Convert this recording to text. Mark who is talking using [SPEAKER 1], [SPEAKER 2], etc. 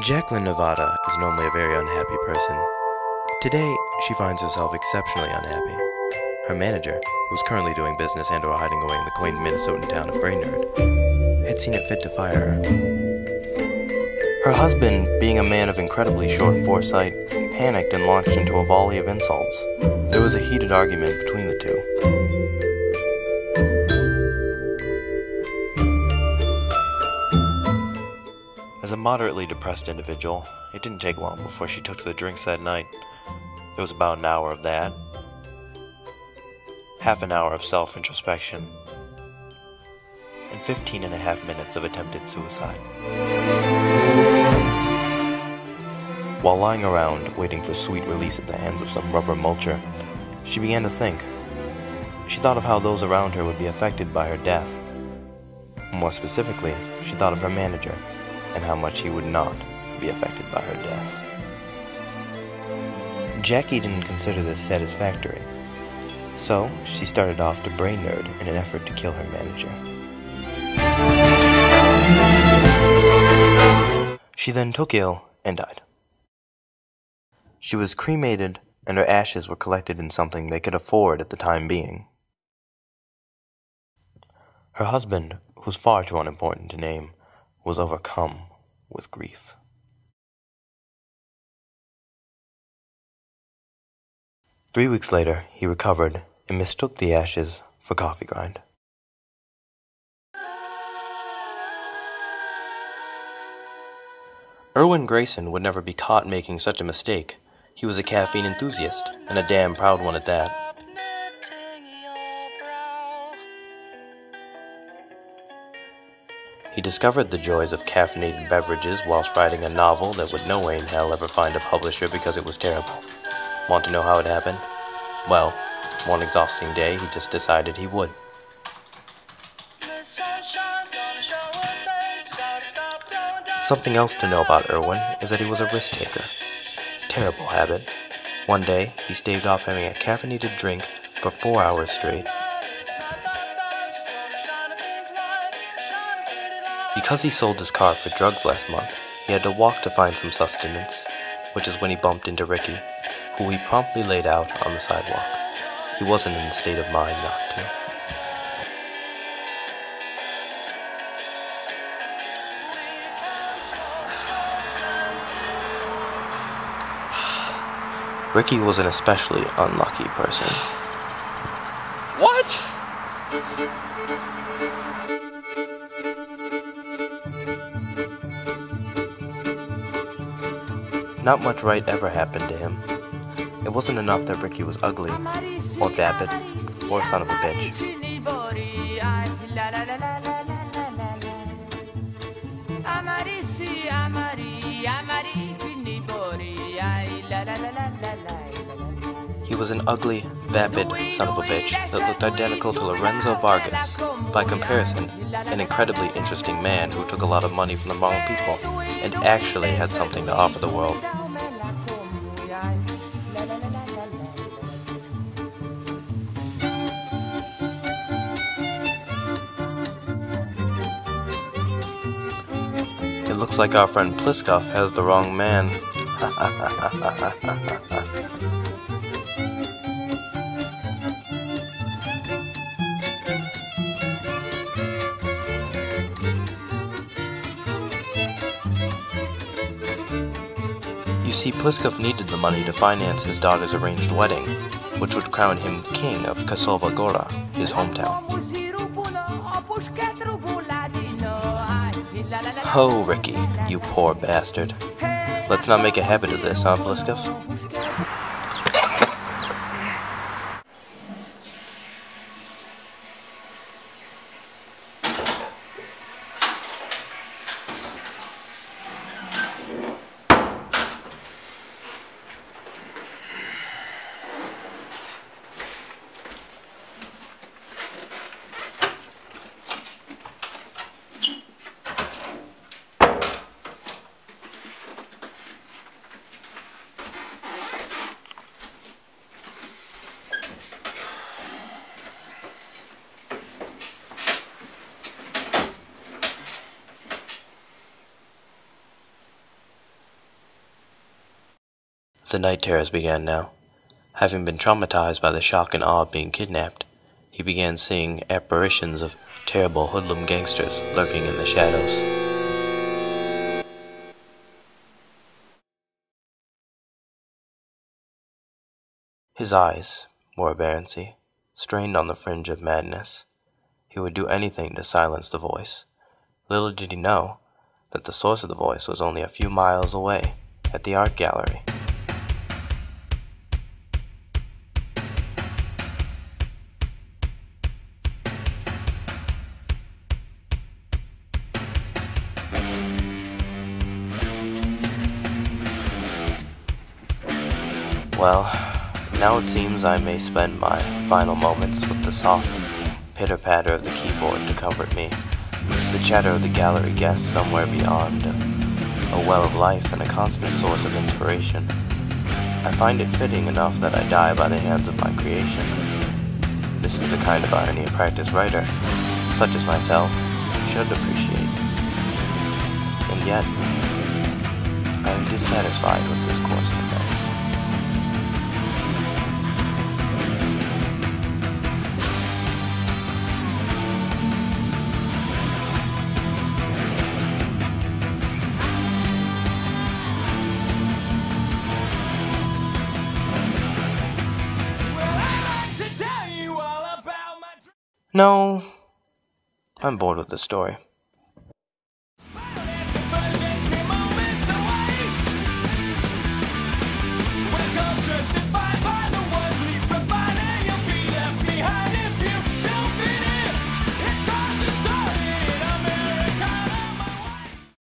[SPEAKER 1] Jacqueline Nevada is normally a very unhappy person. Today, she finds herself exceptionally unhappy. Her manager, who's currently doing business and or hiding away in the quaint Minnesotan town of Brainerd, had seen it fit to fire her. Her husband, being a man of incredibly short foresight, panicked and launched into a volley of insults. There was a heated argument between the two. As a moderately depressed individual, it didn't take long before she took to the drinks that night. There was about an hour of that, half an hour of self-introspection, and 15.5 minutes of attempted suicide. While lying around, waiting for sweet release at the hands of some rubber mulcher, she began to think. She thought of how those around her would be affected by her death. More specifically, she thought of her manager, and how much he would not be affected by her death. Jackie didn't consider this satisfactory, so she started off to Brainerd in an effort to kill her manager. She then took ill and died. She was cremated, and her ashes were collected in something they could afford at the time being. Her husband, who's far too unimportant to name, was overcome with grief. Three weeks later, he recovered and mistook the ashes for coffee grind. Erwin Grayson would never be caught making such a mistake. He was a caffeine enthusiast, and a damn proud one at that. He discovered the joys of caffeinated beverages whilst writing a novel that would no way in hell ever find a publisher because it was terrible. Want to know how it happened? Well, one exhausting day he just decided he would. Something else to know about Erwin is that he was a risk taker. Terrible habit. One day, he staved off having a caffeinated drink for 4 hours straight. Because he sold his car for drugs last month, he had to walk to find some sustenance, which is when he bumped into Ricky, who he promptly laid out on the sidewalk. He wasn't in the state of mind not to. Ricky was an especially unlucky person.
[SPEAKER 2] What?
[SPEAKER 1] Not much right ever happened to him. It wasn't enough that Ricky was ugly, or vapid, or a son of a bitch. He was an ugly, vapid son of a bitch that looked identical to Lorenzo Vargas. By comparison, an incredibly interesting man who took a lot of money from the wrong people and actually had something to offer the world. It looks like our friend Pliskov has the wrong man. You see, Pliskov needed the money to finance his daughter's arranged wedding, which would crown him king of Kosova Gora, his hometown. Oh, Ricky, you poor bastard. Let's not make a habit of this, huh, Pliskov? The night terrors began now. Having been traumatized by the shock and awe of being kidnapped, he began seeing apparitions of terrible hoodlum gangsters lurking in the shadows. His eyes, more aberrancy, strained on the fringe of madness. He would do anything to silence the voice. Little did he know that the source of the voice was only a few miles away, at the art gallery. Well, now it seems I may spend my final moments with the soft pitter-patter of the keyboard to comfort me, the chatter of the gallery guests somewhere beyond, a well of life and a constant source of inspiration. I find it fitting enough that I die by the hands of my creation. This is the kind of irony a practiced writer, such as myself, should appreciate. And yet, I am dissatisfied with this course of events. No, I'm bored with the story.